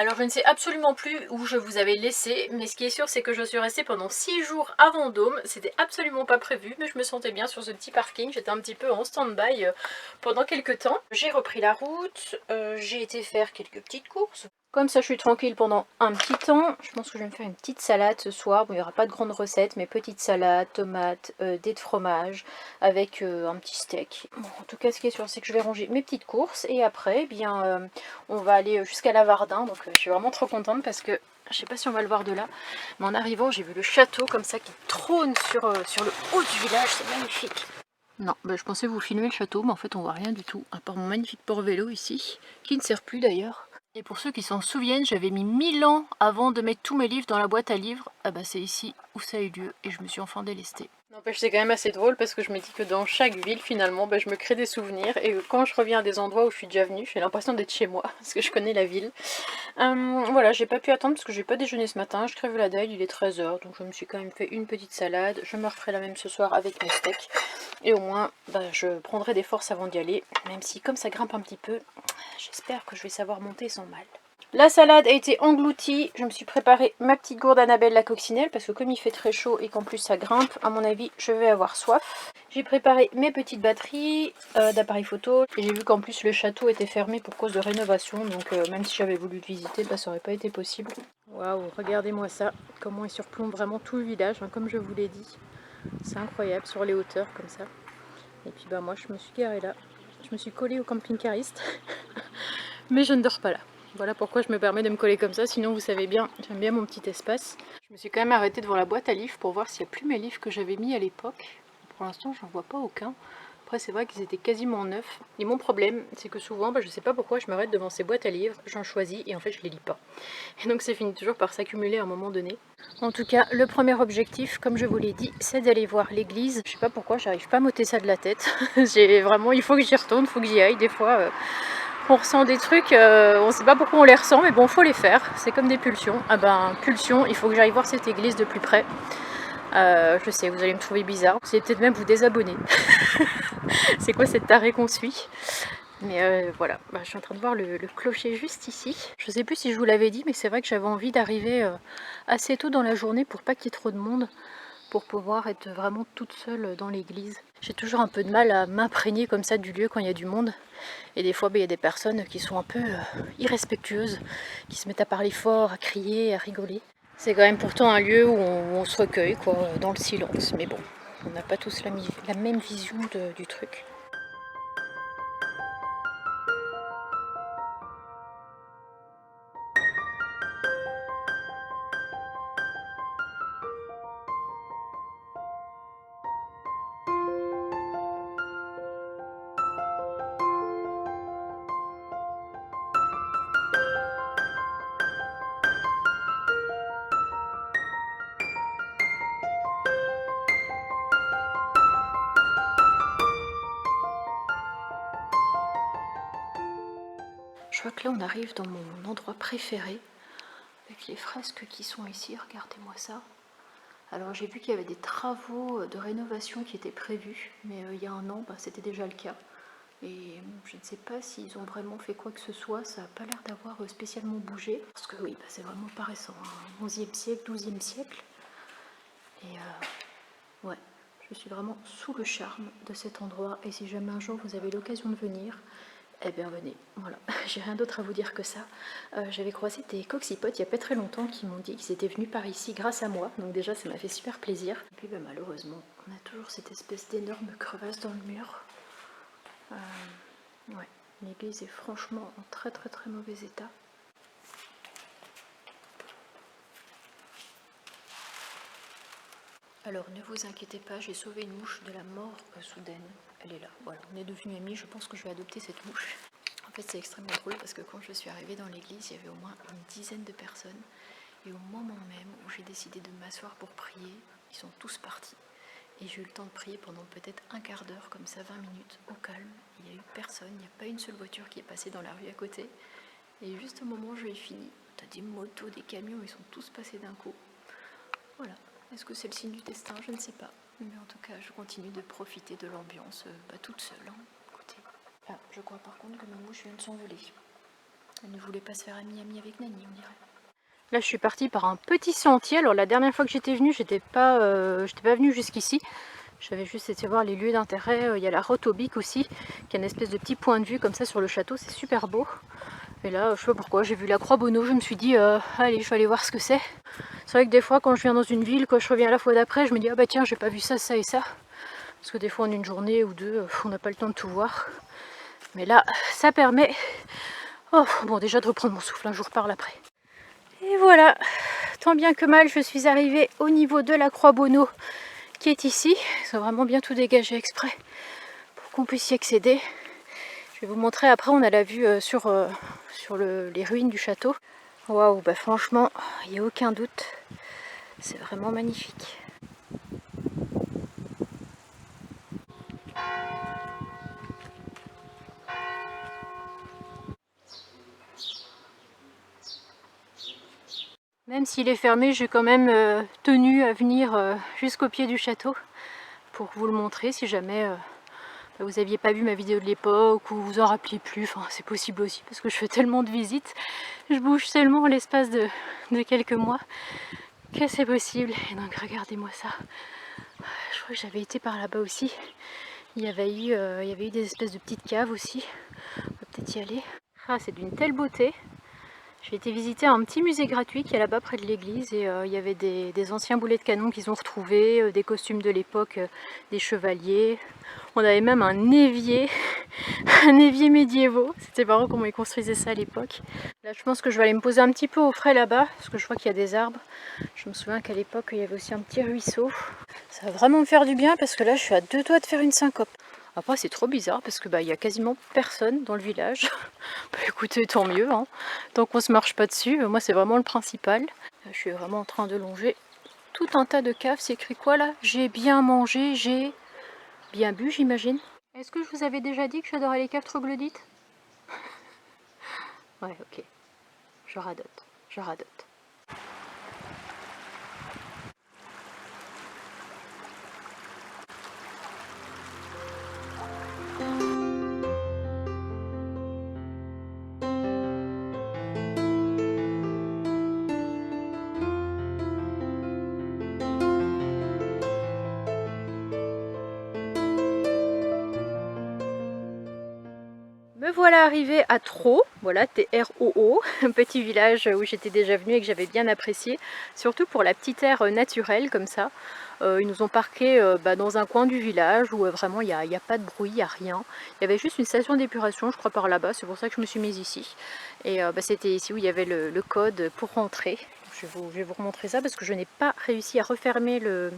Alors je ne sais absolument plus où je vous avais laissé, mais ce qui est sûr c'est que je suis restée pendant 6 jours à Vendôme. C'était absolument pas prévu, mais je me sentais bien sur ce petit parking. J'étais un petit peu en stand-by pendant quelques temps. J'ai repris la route, j'ai été faire quelques petites courses. Comme ça je suis tranquille pendant un petit temps. Je pense que je vais me faire une petite salade ce soir. Bon, il n'y aura pas de grande recette, mais petite salade, tomates, dés de fromage avec un petit steak. Bon, en tout cas ce qui est sûr c'est que je vais ranger mes petites courses et après eh bien on va aller jusqu'à Lavardin. Donc je suis vraiment trop contente parce que je sais pas si on va le voir de là, mais en arrivant j'ai vu le château comme ça qui trône sur le haut du village. C'est magnifique. Non, bah, je pensais vous filmer le château, mais en fait on voit rien du tout, à part mon magnifique port-vélo ici, qui ne sert plus d'ailleurs. Et pour ceux qui s'en souviennent, j'avais mis 1000 ans avant de mettre tous mes livres dans la boîte à livres. Ah bah c'est ici où ça a eu lieu et je me suis enfin délestée. N'empêche, c'est quand même assez drôle parce que je me dis que dans chaque ville finalement, bah, je me crée des souvenirs et quand je reviens à des endroits où je suis déjà venue, j'ai l'impression d'être chez moi parce que je connais la ville. Voilà, j'ai pas pu attendre parce que j'ai pas déjeuné ce matin, je crève la dalle, il est 13 h, donc je me suis quand même fait une petite salade. Je me referai la même ce soir avec mes steaks et au moins bah, je prendrai des forces avant d'y aller, même si comme ça grimpe un petit peu, j'espère que je vais savoir monter sans mal. La salade a été engloutie, je me suis préparé ma petite gourde Annabelle la coccinelle parce que comme il fait très chaud et qu'en plus ça grimpe, à mon avis je vais avoir soif. J'ai préparé mes petites batteries d'appareil photo et j'ai vu qu'en plus le château était fermé pour cause de rénovation, donc même si j'avais voulu le visiter, bah, ça aurait pas été possible. Waouh, regardez-moi ça, comment il surplombe vraiment tout le village, hein, comme je vous l'ai dit. C'est incroyable sur les hauteurs comme ça. Et puis bah moi je me suis garée là, je me suis collée au camping-cariste, mais je ne dors pas là. Voilà pourquoi je me permets de me coller comme ça, sinon vous savez bien, j'aime bien mon petit espace. Je me suis quand même arrêtée devant la boîte à livres pour voir s'il n'y a plus mes livres que j'avais mis à l'époque. Pour l'instant j'en vois pas aucun. Après c'est vrai qu'ils étaient quasiment neufs. Et mon problème c'est que souvent, je sais pas pourquoi, je m'arrête devant ces boîtes à livres, j'en choisis et en fait je les lis pas. Et donc c'est fini toujours par s'accumuler à un moment donné. En tout cas, le premier objectif, comme je vous l'ai dit, c'est d'aller voir l'église. Je sais pas pourquoi, j'arrive pas à m'ôter ça de la tête. J'ai vraiment, il faut que j'y retourne, il faut que j'y aille. Des fois, on ressent des trucs, on sait pas pourquoi on les ressent, mais bon, faut les faire. C'est comme des pulsions. Ah ben, pulsion, il faut que j'aille voir cette église de plus près. Je sais, vous allez me trouver bizarre. Vous allez peut-être même vous désabonner. C'est quoi cette tarée qu'on suit? Mais voilà, je suis en train de voir le clocher juste ici. Je sais plus si je vous l'avais dit, mais c'est vrai que j'avais envie d'arriver assez tôt dans la journée pour pas qu'il y ait trop de monde, pour pouvoir être vraiment toute seule dans l'église. J'ai toujours un peu de mal à m'imprégner comme ça du lieu quand il y a du monde. Et des fois, il y a des personnes qui sont un peu irrespectueuses, qui se mettent à parler fort, à crier, à rigoler. C'est quand même pourtant un lieu où on se recueille, quoi, dans le silence. Mais bon, on n'a pas tous la même vision du truc. Je vois que là on arrive dans mon endroit préféré, avec les fresques qui sont ici, regardez-moi ça. Alors j'ai vu qu'il y avait des travaux de rénovation qui étaient prévus, mais il y a un an c'était déjà le cas. Et je ne sais pas s'ils ont vraiment fait quoi que ce soit, ça n'a pas l'air d'avoir spécialement bougé. Parce que oui, c'est vraiment pas récent, hein. 11e siècle, 12e siècle. Et ouais, je suis vraiment sous le charme de cet endroit. Et si jamais un jour vous avez l'occasion de venir, eh bien venez, voilà, j'ai rien d'autre à vous dire que ça. J'avais croisé des coxypotes il n'y a pas très longtemps qui m'ont dit qu'ils étaient venus par ici grâce à moi, donc déjà ça m'a fait super plaisir. Et puis malheureusement, on a toujours cette espèce d'énorme crevasse dans le mur. Ouais, l'église est franchement en très très très mauvais état. Alors ne vous inquiétez pas, j'ai sauvé une mouche de la mort soudaine. Elle est là, voilà, on est devenus amis, je pense que je vais adopter cette mouche. En fait c'est extrêmement drôle parce que quand je suis arrivée dans l'église, il y avait au moins une dizaine de personnes. Et au moment même où j'ai décidé de m'asseoir pour prier, ils sont tous partis. Et j'ai eu le temps de prier pendant peut-être un quart d'heure, comme ça 20 minutes, au calme. Il n'y a eu personne, il n'y a pas une seule voiture qui est passée dans la rue à côté. Et juste au moment où j'ai fini, t'as des motos, des camions, ils sont tous passés d'un coup. Voilà. Est-ce que c'est le signe du destin? Je ne sais pas. Mais en tout cas, je continue de profiter de l'ambiance toute seule. Hein. Écoutez. Ah, je crois par contre que ma mouche vient de s'envoler. Elle ne voulait pas se faire amie avec Nani, on dirait. Là je suis partie par un petit sentier. Alors la dernière fois que j'étais venue, j'étais pas venue jusqu'ici. J'avais juste été voir les lieux d'intérêt. Il y a la Rote au Bic aussi, qui a une espèce de petit point de vue comme ça sur le château, c'est super beau. Et là, je sais pas pourquoi, j'ai vu la Croix Bonneau, je me suis dit, allez, je vais aller voir ce que c'est. C'est vrai que des fois, quand je viens dans une ville, quand je reviens la fois d'après, je me dis, ah bah tiens, j'ai pas vu ça, ça et ça. Parce que des fois, en une journée ou deux, on n'a pas le temps de tout voir. Mais là, ça permet, oh, bon, déjà de reprendre mon souffle, un jour par après. Et voilà, tant bien que mal, je suis arrivée au niveau de la Croix Bonneau, qui est ici. Ils ont vraiment bien tout dégagé exprès pour qu'on puisse y accéder. Je vais vous montrer après, on a la vue sur les ruines du château. Waouh, bah franchement, il n'y a aucun doute, c'est vraiment magnifique. Même s'il est fermé, j'ai quand même tenu à venir jusqu'au pied du château pour vous le montrer si jamais vous n'aviez pas vu ma vidéo de l'époque ou vous en rappelez plus. Enfin, c'est possible aussi parce que je fais tellement de visites, je bouge tellement l'espace de quelques mois que c'est possible. Et donc regardez-moi ça. Je crois que j'avais été par là-bas aussi. Il y avait eu des espèces de petites caves aussi. On va peut-être y aller. Ah, c'est d'une telle beauté. J'ai été visiter un petit musée gratuit qui est là-bas près de l'église et il y avait des anciens boulets de canon qu'ils ont retrouvés, des costumes de l'époque, des chevaliers. On avait même un évier, un évier médiévaux. C'était marrant comment ils construisaient ça à l'époque. Là je pense que je vais aller me poser un petit peu au frais là-bas parce que je vois qu'il y a des arbres. Je me souviens qu'à l'époque il y avait aussi un petit ruisseau. Ça va vraiment me faire du bien parce que là je suis à deux doigts de faire une syncope. Après c'est trop bizarre parce que il y a quasiment personne dans le village. Bah écoutez, tant mieux, hein. Tant qu'on se marche pas dessus, moi c'est vraiment le principal. Je suis vraiment en train de longer tout un tas de caves. C'est écrit quoi là? J'ai bien mangé, j'ai bien bu, j'imagine. Est-ce que je vous avais déjà dit que j'adorais les caves troglodytes? Ouais, ok. Je radote, je radote. Me voilà arrivée à Troo, voilà, T-R-O-O, un petit village où j'étais déjà venue et que j'avais bien apprécié, surtout pour la petite aire naturelle comme ça. Ils nous ont parqué dans un coin du village où vraiment il n'y a pas de bruit, il n'y a rien. Il y avait juste une station d'épuration, je crois par là-bas, c'est pour ça que je me suis mise ici. Et c'était ici où il y avait le code pour rentrer. Je vais vous remontrer ça parce que je n'ai pas réussi à refermer le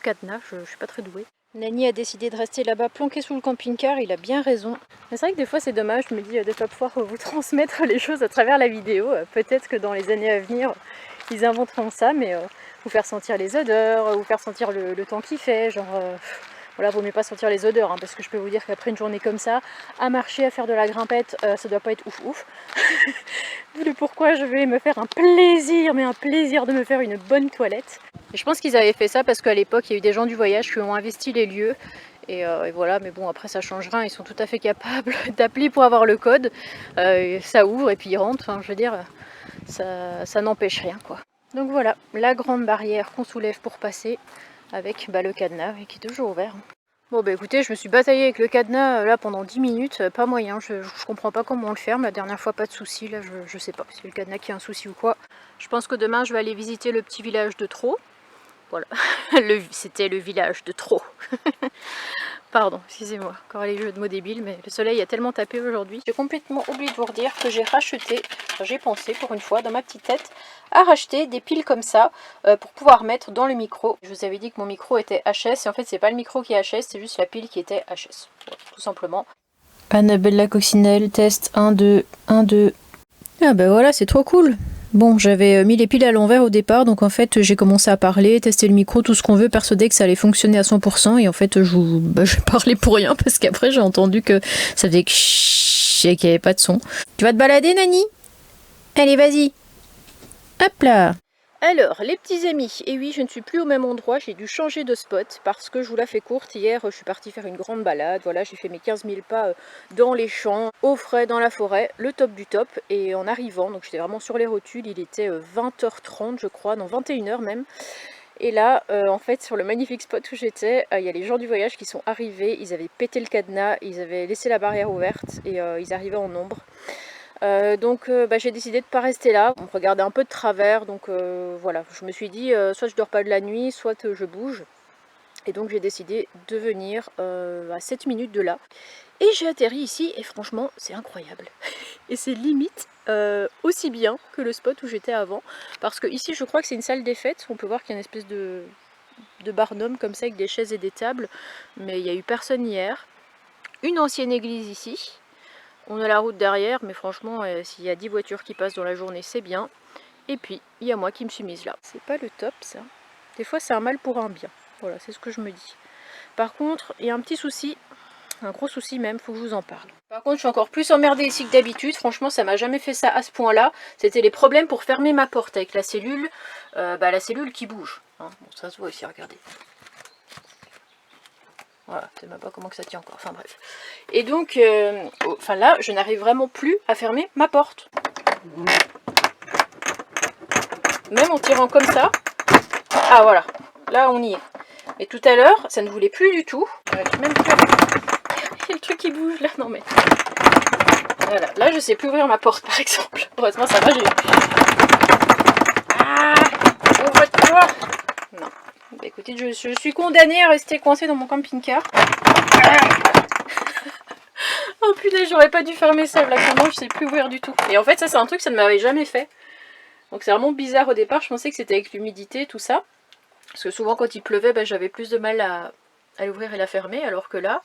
cadenas, je ne suis pas très douée. Nani a décidé de rester là-bas planqué sous le camping-car, il a bien raison. Mais c'est vrai que des fois c'est dommage, je me dis de ne pas pouvoir vous transmettre les choses à travers la vidéo. Peut-être que dans les années à venir, ils inventeront ça, mais vous faire sentir les odeurs, vous faire sentir le temps qu'il fait, genre... Voilà, vaut mieux pas sentir les odeurs, hein, parce que je peux vous dire qu'après une journée comme ça, à marcher, à faire de la grimpette, ça doit pas être ouf ouf. D'où pourquoi je vais me faire un plaisir, mais un plaisir de me faire une bonne toilette. Et je pense qu'ils avaient fait ça parce qu'à l'époque, il y a eu des gens du voyage qui ont investi les lieux. Et voilà, mais bon, après ça change rien, ils sont tout à fait capables d'appeler pour avoir le code. Ça ouvre et puis ils rentrent, enfin, je veux dire, ça n'empêche rien, quoi. Donc voilà, la grande barrière qu'on soulève pour passer avec le cadenas qui est toujours ouvert. Bon bah écoutez, je me suis bataillée avec le cadenas là pendant 10 minutes, pas moyen, je comprends pas comment on le ferme. La dernière fois pas de soucis, là je sais pas si c'est le cadenas qui a un souci ou quoi. Je pense que demain je vais aller visiter le petit village de Troo. Voilà, c'était le village de Troo. Pardon, excusez-moi, encore les jeux de mots débiles, mais le soleil a tellement tapé aujourd'hui. J'ai complètement oublié de vous redire que j'ai racheté, j'ai pensé pour une fois dans ma petite tête, à racheter des piles comme ça pour pouvoir mettre dans le micro. Je vous avais dit que mon micro était HS et en fait c'est pas le micro qui est HS, c'est juste la pile qui était HS, voilà, tout simplement. Annabella Coccinelle, test 1, 2, 1, 2. Ah bah voilà, c'est trop cool. Bon, j'avais mis les piles à l'envers au départ, donc en fait j'ai commencé à parler, tester le micro, tout ce qu'on veut, persuadé que ça allait fonctionner à 100%, et en fait je parlais pour rien, parce qu'après j'ai entendu que ça faisait et qu'il n'y avait pas de son. Tu vas te balader, Nani? Allez, vas-y. Hop là. Alors, les petits amis, et oui, je ne suis plus au même endroit, j'ai dû changer de spot parce que je vous la fais courte. Hier, je suis partie faire une grande balade, voilà, j'ai fait mes 15 000 pas dans les champs, au frais, dans la forêt, le top du top. Et en arrivant, donc j'étais vraiment sur les rotules, il était 20h30 je crois, non 21h même. Et là, en fait, sur le magnifique spot où j'étais, il y a les gens du voyage qui sont arrivés, ils avaient pété le cadenas, ils avaient laissé la barrière ouverte et ils arrivaient en nombre. Donc j'ai décidé de ne pas rester là, on me regardait un peu de travers, donc voilà, je me suis dit soit je dors pas de la nuit, soit je bouge. Et donc j'ai décidé de venir à 7 minutes de là. Et j'ai atterri ici et franchement c'est incroyable. Et c'est limite aussi bien que le spot où j'étais avant. Parce que ici je crois que c'est une salle des fêtes, on peut voir qu'il y a une espèce de barnum comme ça avec des chaises et des tables. Mais il n'y a eu personne hier. Une ancienne église ici. On a la route derrière, mais franchement, s'il y a 10 voitures qui passent dans la journée, c'est bien. Et puis, il y a moi qui me suis mise là. C'est pas le top, ça. Des fois, c'est un mal pour un bien. Voilà, c'est ce que je me dis. Par contre, il y a un petit souci, un gros souci même, faut que je vous en parle. Par contre, je suis encore plus emmerdée ici que d'habitude. Franchement, ça m'a jamais fait ça à ce point-là. C'était les problèmes pour fermer ma porte avec la cellule. La cellule qui bouge. Hein. Bon, ça se voit ici, regardez. Voilà, je sais même pas comment que ça tient encore, enfin bref. Et donc, là, je n'arrive vraiment plus à fermer ma porte. Même en tirant comme ça. Ah voilà, là on y est. Et tout à l'heure, ça ne voulait plus du tout. Même plus... Il y a le truc qui bouge là, non mais... Voilà, là je sais plus ouvrir ma porte par exemple. Heureusement ça va, j'ai... Ah, ouvre-toi. Non. Bah, écoutez, je suis condamnée à rester coincée dans mon camping-car. Oh putain, j'aurais pas dû fermer ça, là clairement je sais plus ouvrir du tout. Et en fait ça c'est un truc, ça ne m'avait jamais fait. Donc c'est vraiment bizarre au départ, je pensais que c'était avec l'humidité, tout ça. Parce que souvent quand il pleuvait, j'avais plus de mal à l'ouvrir et la fermer, alors que là,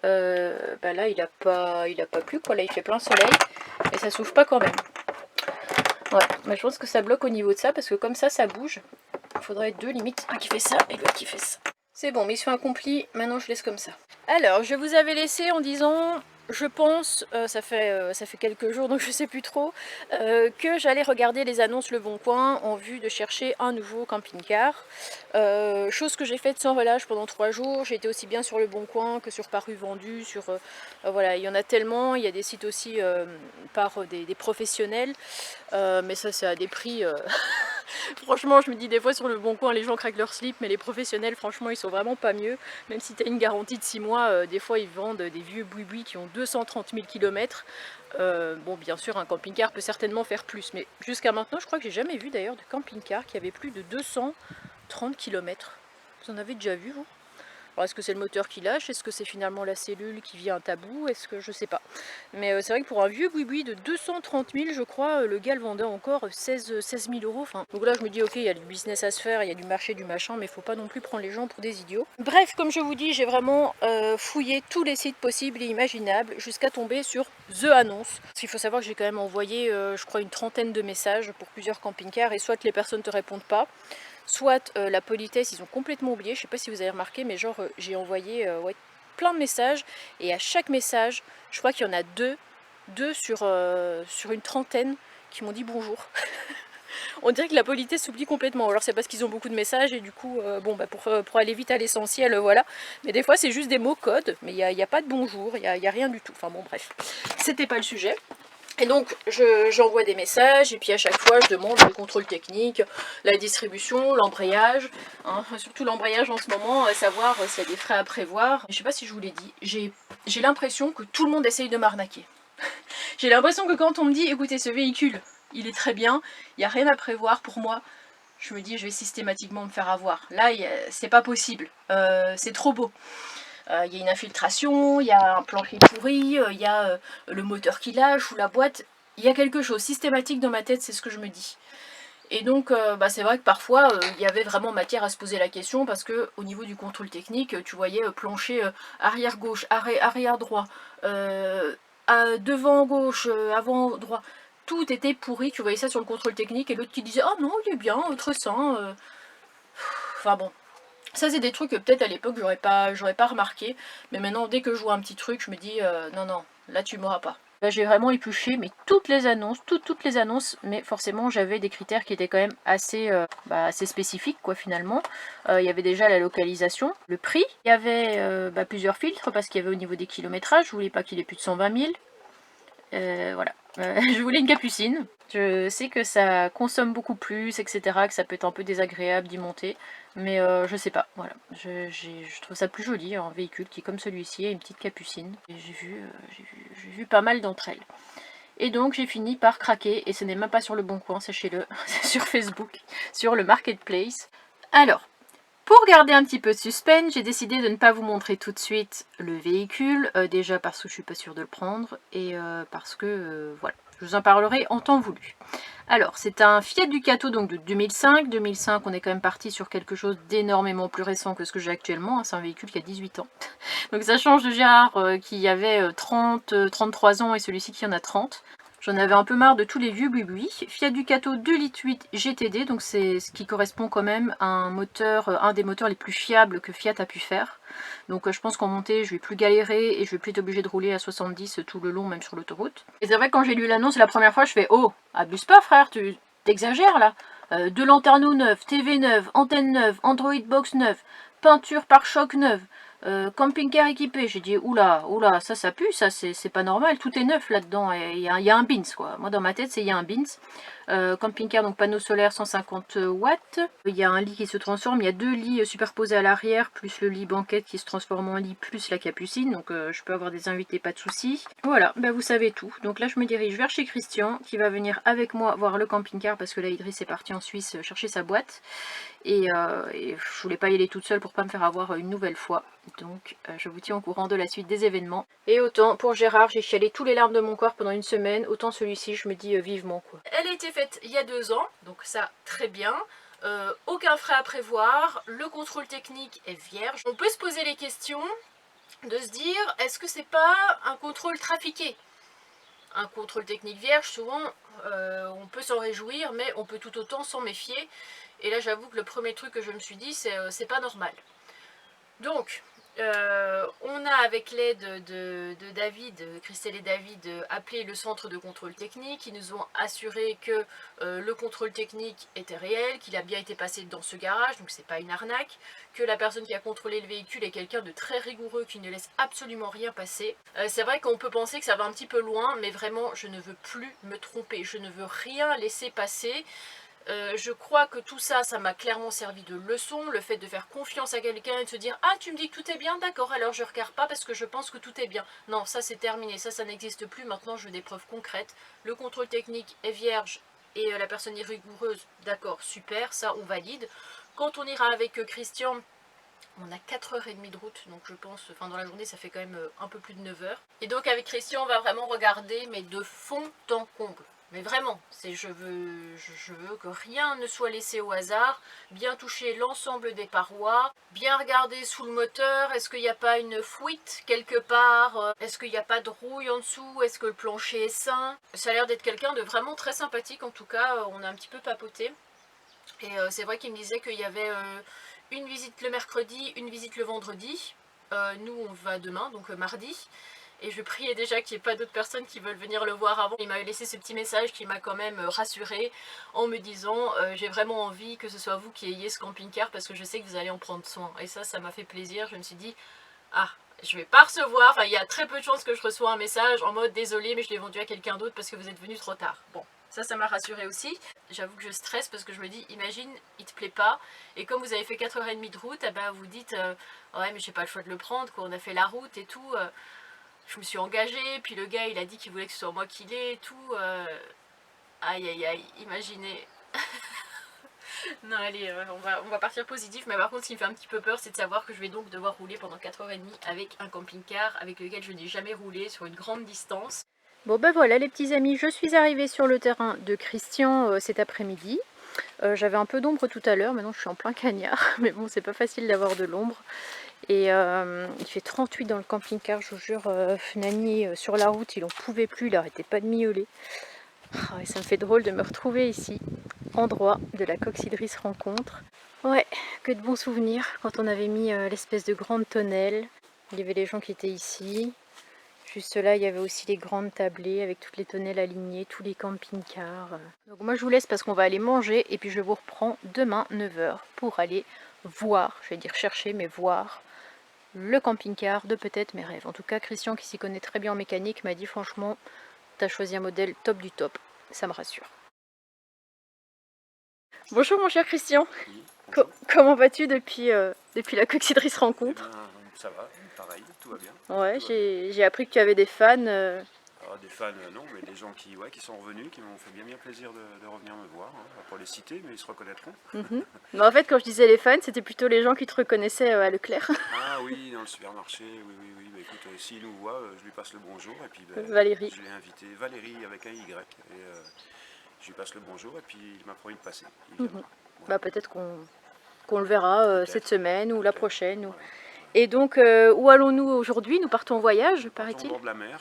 là il a pas plu quoi, là il fait plein soleil, et ça s'ouvre pas quand même. Ouais, mais je pense que ça bloque au niveau de ça, parce que comme ça bouge. Il faudrait être deux limite, un qui fait ça et l'autre qui fait ça. C'est bon, mission accomplie, maintenant je laisse comme ça. Alors, je vous avais laissé en disant, je pense, ça fait quelques jours donc je sais plus trop, que j'allais regarder les annonces Le Bon Coin en vue de chercher un nouveau camping-car. Chose que j'ai faite sans relâche pendant 3 jours. J'ai été aussi bien sur Le Bon Coin que sur Paru Vendu, sur voilà, il y en a tellement, il y a des sites aussi par des professionnels, mais ça c'est à des prix... Franchement, je me dis des fois sur Le Bon Coin, les gens craquent leur slip, mais les professionnels, franchement, ils sont vraiment pas mieux. Même si tu as une garantie de 6 mois, des fois ils vendent des vieux boui-boui qui ont 230 000 km. Bon, bien sûr, un camping-car peut certainement faire plus, mais jusqu'à maintenant, je crois que j'ai jamais vu d'ailleurs de camping-car qui avait plus de 230 km. Vous en avez déjà vu, vous? Alors, est-ce que c'est le moteur qui lâche? Est-ce que c'est finalement la cellule qui vient à bout? Est-ce que je sais pas. Mais c'est vrai que pour un vieux boui-boui de 230 000, je crois, le gars le vendait encore 16 000 euros. Enfin, donc là, je me dis, ok, il y a du business à se faire, il y a du marché, du machin, mais il faut pas non plus prendre les gens pour des idiots. Bref, comme je vous dis, j'ai vraiment fouillé tous les sites possibles et imaginables jusqu'à tomber sur The Annonce. Parce qu'il faut savoir que j'ai quand même envoyé, je crois, une trentaine de messages pour plusieurs camping-cars, et soit les personnes te répondent pas, soit la politesse, ils ont complètement oublié. Je sais pas si vous avez remarqué, mais genre j'ai envoyé ouais, plein de messages, et à chaque message, je crois qu'il y en a deux sur une trentaine qui m'ont dit bonjour. On dirait que la politesse s'oublie complètement. Alors c'est parce qu'ils ont beaucoup de messages et du coup, pour aller vite à l'essentiel, voilà. Mais des fois c'est juste des mots codes, mais il n'y a pas de bonjour, il n'y a rien du tout. Enfin bon bref, c'était pas le sujet. Et donc j'envoie des messages, et puis à chaque fois je demande le contrôle technique, la distribution, l'embrayage, hein, surtout l'embrayage en ce moment, savoir s'il y a des frais à prévoir. Je sais pas si je vous l'ai dit, j'ai l'impression que tout le monde essaye de m'arnaquer. J'ai l'impression que quand on me dit écoutez ce véhicule il est très bien, il n'y a rien à prévoir pour moi, je me dis je vais systématiquement me faire avoir. Là c'est pas possible, c'est trop beau. Il y a une infiltration, il y a un plancher pourri, il y a le moteur qui lâche ou la boîte. Il y a quelque chose systématique dans ma tête, c'est ce que je me dis. Et donc c'est vrai que parfois il y avait vraiment matière à se poser la question, parce que au niveau du contrôle technique, tu voyais plancher arrière gauche, arrière droit, devant gauche, avant droit. Tout était pourri, tu voyais ça sur le contrôle technique, et l'autre qui disait oh non il est bien, très sain. Enfin bon. Ça c'est des trucs que peut-être à l'époque j'aurais pas remarqué, mais maintenant dès que je vois un petit truc je me dis non non, là tu m'auras pas. j'ai vraiment épluché mais toutes les annonces, toutes les annonces, mais forcément j'avais des critères qui étaient quand même assez, assez spécifiques quoi finalement. Il y avait déjà la localisation, le prix, il y avait plusieurs filtres parce qu'il y avait au niveau des kilométrages, je voulais pas qu'il ait plus de 120 000. Voilà, je voulais une capucine. Je sais que ça consomme beaucoup plus, etc., que ça peut être un peu désagréable d'y monter, mais je sais pas, voilà. Je trouve ça plus joli, un véhicule qui, comme celui-ci, a une petite capucine. Et j'ai vu pas mal d'entre elles. Et donc j'ai fini par craquer, et ce n'est même pas sur le Bon Coin, sachez-le, c'est sur Facebook, sur le Marketplace. Alors, pour garder un petit peu de suspense, j'ai décidé de ne pas vous montrer tout de suite le véhicule, déjà parce que je suis pas sûre de le prendre, et parce que, voilà, je vous en parlerai en temps voulu. Alors, c'est un Fiat Ducato donc de 2005. 2005, on est quand même parti sur quelque chose d'énormément plus récent que ce que j'ai actuellement, hein. C'est un véhicule qui a 18 ans. Donc ça change de Gérard qui avait 33 ans et celui-ci qui en a 30. J'en avais un peu marre de tous les vieux buis. Fiat Ducato 2,8 litres GTD, donc c'est ce qui correspond quand même à un moteur, un des moteurs les plus fiables que Fiat a pu faire. Donc je pense qu'en montée, je vais plus galérer et je vais plus être obligée de rouler à 70 tout le long, même sur l'autoroute. Et c'est vrai que quand j'ai lu l'annonce la première fois, je fais « Oh, abuse pas frère, tu t'exagères là !» Deux lanterneaux neuves, TV neuve, antenne neuve, Android Box neuve, peinture pare-choc neuve. Camping-car équipé, j'ai dit oula, oula, ça pue, ça c'est pas normal, tout est neuf là-dedans, il y a un bins quoi. Moi dans ma tête c'est il y a un bins. Camping-car, donc panneau solaire 150 watts. Il y a un lit qui se transforme, il y a deux lits superposés à l'arrière, plus le lit banquette qui se transforme en lit, plus la capucine, donc je peux avoir des invités, pas de soucis. Voilà, vous savez tout. Donc là je me dirige vers chez Christian, qui va venir avec moi voir le camping-car, parce que là Idriss est parti en Suisse chercher sa boîte. Et je voulais pas y aller toute seule pour pas me faire avoir une nouvelle fois. Donc je vous tiens au courant de la suite des événements. Et autant pour Gérard, j'ai chialé tous les larmes de mon corps pendant une semaine, autant celui-ci je me dis vivement quoi. Elle a été faite il y a 2 ans, donc ça très bien. Aucun frais à prévoir, le contrôle technique est vierge. On peut se poser les questions de se dire est-ce que c'est pas un contrôle trafiqué? Un contrôle technique vierge, souvent on peut s'en réjouir, mais on peut tout autant s'en méfier. Et là j'avoue que le premier truc que je me suis dit c'est pas normal. Donc on a avec l'aide de David, Christelle et David, appelé le centre de contrôle technique. Ils nous ont assuré que le contrôle technique était réel, qu'il a bien été passé dans ce garage, donc c'est pas une arnaque, que la personne qui a contrôlé le véhicule est quelqu'un de très rigoureux qui ne laisse absolument rien passer. C'est vrai qu'on peut penser que ça va un petit peu loin, mais vraiment je ne veux plus me tromper, je ne veux rien laisser passer. Je crois que tout ça, ça m'a clairement servi de leçon, le fait de faire confiance à quelqu'un et de se dire « Ah, tu me dis que tout est bien, d'accord, alors je regarde pas parce que je pense que tout est bien. » Non, ça c'est terminé, ça n'existe plus, maintenant je veux des preuves concrètes. Le contrôle technique est vierge et la personne est rigoureuse, d'accord, super, ça on valide. Quand on ira avec Christian, on a 4h30 de route, donc je pense, enfin dans la journée ça fait quand même un peu plus de 9h. Et donc avec Christian, on va vraiment regarder, mais de fond en comble. Mais vraiment, je veux que rien ne soit laissé au hasard, bien toucher l'ensemble des parois, bien regarder sous le moteur, est-ce qu'il n'y a pas une fuite quelque part, est-ce qu'il n'y a pas de rouille en dessous, est-ce que le plancher est sain. Ça a l'air d'être quelqu'un de vraiment très sympathique, en tout cas on a un petit peu papoté. Et c'est vrai qu'il me disait qu'il y avait une visite le mercredi, une visite le vendredi. Nous on va demain, donc mardi. Et je priais déjà qu'il n'y ait pas d'autres personnes qui veulent venir le voir avant. Il m'a laissé ce petit message qui m'a quand même rassurée en me disant j'ai vraiment envie que ce soit vous qui ayez ce camping-car parce que je sais que vous allez en prendre soin. Et ça m'a fait plaisir. Je me suis dit ah, je vais pas recevoir, enfin il y a très peu de chances que je reçois un message en mode désolé mais je l'ai vendu à quelqu'un d'autre parce que vous êtes venu trop tard. Bon, ça m'a rassurée aussi. J'avoue que je stresse parce que je me dis imagine il te plaît pas et comme vous avez fait 4h30 de route, vous dites ouais mais j'ai pas le choix de le prendre quoi, on a fait la route et tout. Je me suis engagée, puis le gars il a dit qu'il voulait que ce soit moi qui l'ai et tout. Aïe aïe aïe, imaginez. Non allez, on va partir positif, mais par contre ce qui me fait un petit peu peur c'est de savoir que je vais donc devoir rouler pendant 4h30 avec un camping-car avec lequel je n'ai jamais roulé sur une grande distance. Bon voilà les petits amis, je suis arrivée sur le terrain de Christian cet après-midi. J'avais un peu d'ombre tout à l'heure, maintenant je suis en plein cagnard, mais bon c'est pas facile d'avoir de l'ombre. Et il fait 38 dans le camping-car, je vous jure, Nani sur la route, il en pouvait plus, il arrêtait pas de miauler. Oh, et ça me fait drôle de me retrouver ici, endroit de la Coccidris rencontre. Ouais, que de bons souvenirs quand on avait mis l'espèce de grande tonnelle. Il y avait les gens qui étaient ici. Juste là, il y avait aussi les grandes tablées avec toutes les tonnelles alignées, tous les camping-cars. Donc moi, je vous laisse parce qu'on va aller manger et puis je vous reprends demain 9 h pour aller voir, je vais dire chercher, mais voir le camping-car de peut-être mes rêves. En tout cas, Christian, qui s'y connaît très bien en mécanique, m'a dit franchement, t'as choisi un modèle top du top. Ça me rassure. Bonjour mon cher Christian. Oui, Comment vas-tu depuis la coccydrace rencontre? Ça va, pareil, tout va bien. Ouais, Tout va bien. j'ai appris que tu avais des fans. Alors, des fans, non, mais des gens qui sont revenus, qui m'ont fait bien plaisir de revenir me voir. Hein. Pas pour les citer, mais ils se reconnaîtront. Mais en fait, quand je disais les fans, c'était plutôt les gens qui te reconnaissaient à Leclerc. Ah oui, dans le supermarché, oui. Bah, écoute, s'il nous voit, je lui passe le bonjour. Et puis, Valérie. je l'ai invité, Valérie avec un Y. Et je lui passe le bonjour et puis il m'a promis de passer. Il viendra. Bah, peut-être qu'on le verra cette semaine ou la prochaine. Voilà. Et donc, où allons-nous aujourd'hui? Nous partons en voyage, Au paraît-il. bord de la mer.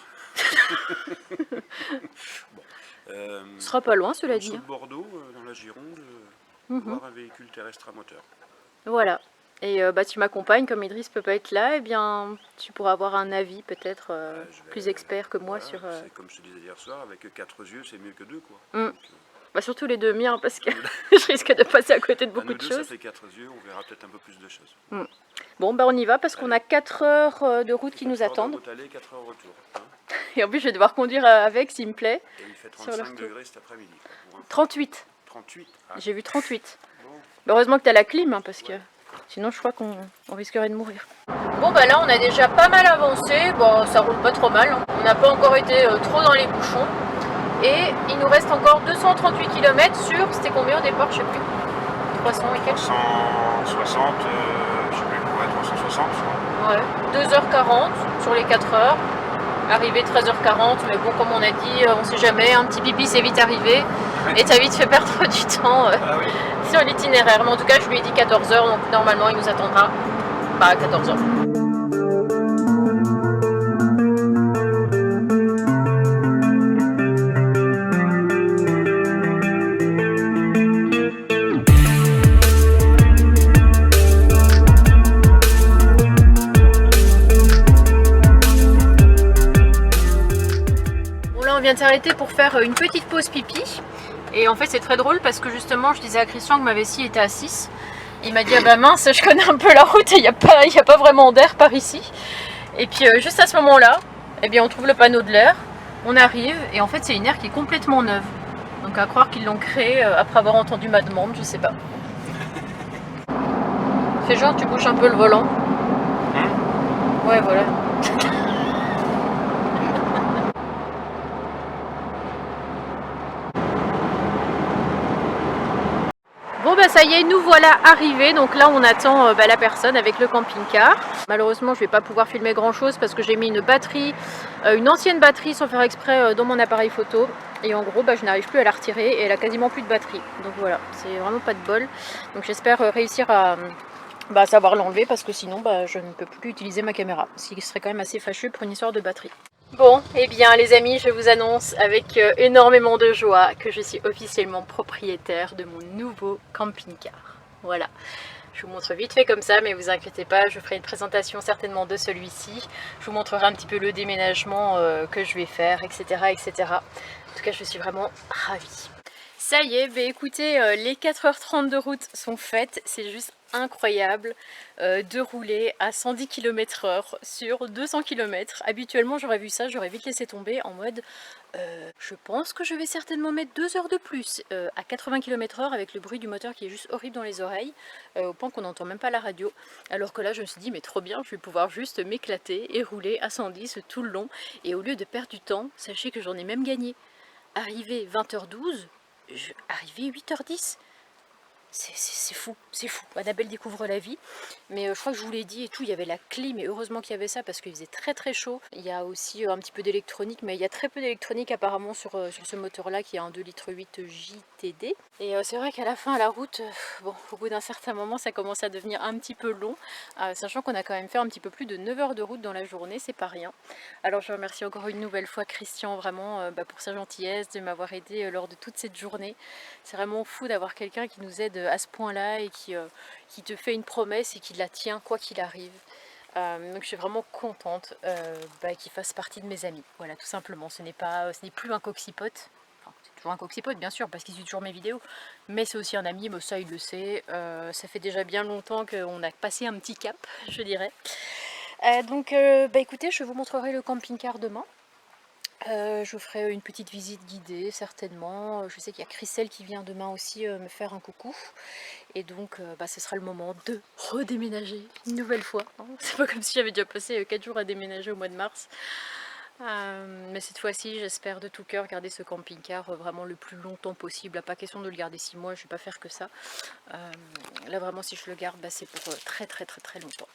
Ce sera pas loin, cela dit. Sous Bordeaux, dans la Gironde, voir un véhicule terrestre à moteur. Voilà. Et tu m'accompagnes, comme Idriss peut pas être là, eh bien tu pourras avoir un avis peut-être plus expert que moi sur... C'est comme je te disais hier soir, avec 4 yeux c'est mieux que 2 quoi. Donc, surtout les deux miens parce que je risque de passer à côté de beaucoup de deux, choses. Ça fait 4 yeux, on verra peut-être un peu plus de choses. Bon on y va parce qu'on a 4 heures de route qui nous attendent. 4 heures de route aller, 4 heures retour. Hein. Et en plus je vais devoir conduire avec s'il me plaît. Et il fait 35 degrés cet après-midi. 38. 38 J'ai vu 38. Bon. Heureusement que tu as la clim, hein, parce que sinon je crois qu'on risquerait de mourir. Bon bah là on a déjà pas mal avancé, bon ça roule pas trop mal, hein. On n'a pas encore été trop dans les bouchons. Et il nous reste encore 238 km sur, c'était combien au départ, je sais plus, 300 et quelques. 360, je sais plus, 360 je crois. Ouais, 2h40 sur les 4 heures. Arrivé 13h40, mais bon comme on a dit, on sait jamais, un petit pipi c'est vite arrivé. Et t'as vite fait perdre du temps sur l'itinéraire. Mais en tout cas je lui ai dit 14h, donc normalement il nous attendra à 14h. On vient de s'arrêter pour faire une petite pause pipi. Et en fait c'est très drôle parce que justement je disais à Christian que ma vessie était à 6. Il m'a dit ah bah mince, je connais un peu la route et il n'y a pas vraiment d'air par ici. Et puis juste à ce moment là, eh bien on trouve le panneau de l'air, on arrive et en fait c'est une aire qui est complètement neuve. Donc à croire qu'ils l'ont créée après avoir entendu ma demande, je sais pas. Fais genre tu bouges un peu le volant. Ouais voilà. Bon bah ça y est, nous voilà arrivés, donc là on attend la personne avec le camping-car. Malheureusement je vais pas pouvoir filmer grand chose parce que j'ai mis une batterie, une ancienne batterie sans faire exprès dans mon appareil photo. Et en gros je n'arrive plus à la retirer et elle a quasiment plus de batterie. Donc voilà, c'est vraiment pas de bol. Donc j'espère réussir à savoir l'enlever parce que sinon je ne peux plus utiliser ma caméra. Ce qui serait quand même assez fâcheux pour une histoire de batterie. Bon, eh bien les amis, je vous annonce avec énormément de joie que je suis officiellement propriétaire de mon nouveau camping-car. Voilà, je vous montre vite fait comme ça, mais vous inquiétez pas, je ferai une présentation certainement de celui-ci. Je vous montrerai un petit peu le déménagement que je vais faire, etc., etc. En tout cas, je suis vraiment ravie. Ça y est, écoutez, les 4h30 de route sont faites, c'est juste incroyable de rouler à 110 km/h sur 200 km. Habituellement j'aurais vu ça, j'aurais vite laissé tomber en mode je pense que je vais certainement mettre 2 heures de plus à 80 km/h avec le bruit du moteur qui est juste horrible dans les oreilles, au point qu'on n'entend même pas la radio. Alors que là je me suis dit mais trop bien, je vais pouvoir juste m'éclater et rouler à 110 tout le long. Et au lieu de perdre du temps, sachez que j'en ai même gagné. Arrivé 20h12, arrivé 8h10. C'est fou, c'est fou. Annabelle découvre la vie. Mais je crois que je vous l'ai dit et tout, il y avait la clim et heureusement qu'il y avait ça parce qu'il faisait très très chaud. Il y a aussi un petit peu d'électronique, mais il y a très peu d'électronique apparemment sur ce moteur-là qui est un 2,8 litres JTD. Et c'est vrai qu'à la fin, à la route, au bout d'un certain moment, ça commence à devenir un petit peu long. Sachant qu'on a quand même fait un petit peu plus de 9 heures de route dans la journée, c'est pas rien. Alors je remercie encore une nouvelle fois Christian vraiment pour sa gentillesse, de m'avoir aidé lors de toute cette journée. C'est vraiment fou d'avoir quelqu'un qui nous aide à ce point-là et qui te fait une promesse et qui la tient quoi qu'il arrive. Donc je suis vraiment contente qu'il fasse partie de mes amis. Voilà, tout simplement. Ce n'est plus un coxypote. Enfin, c'est toujours un coxypote, bien sûr, parce qu'il suit toujours mes vidéos. Mais c'est aussi un ami, mais ça, il le sait. Ça fait déjà bien longtemps qu'on a passé un petit cap, je dirais. Écoutez, je vous montrerai le camping-car demain. Je vous ferai une petite visite guidée, certainement. Je sais qu'il y a Christelle qui vient demain aussi me faire un coucou. Et donc, ce sera le moment de redéménager une nouvelle fois, hein. C'est pas comme si j'avais déjà passé 4 jours à déménager au mois de mars. Mais cette fois-ci, j'espère de tout cœur garder ce camping-car vraiment le plus longtemps possible. Pas question de le garder 6 mois, je vais pas faire que ça. Là, vraiment, si je le garde, c'est pour très très très très longtemps.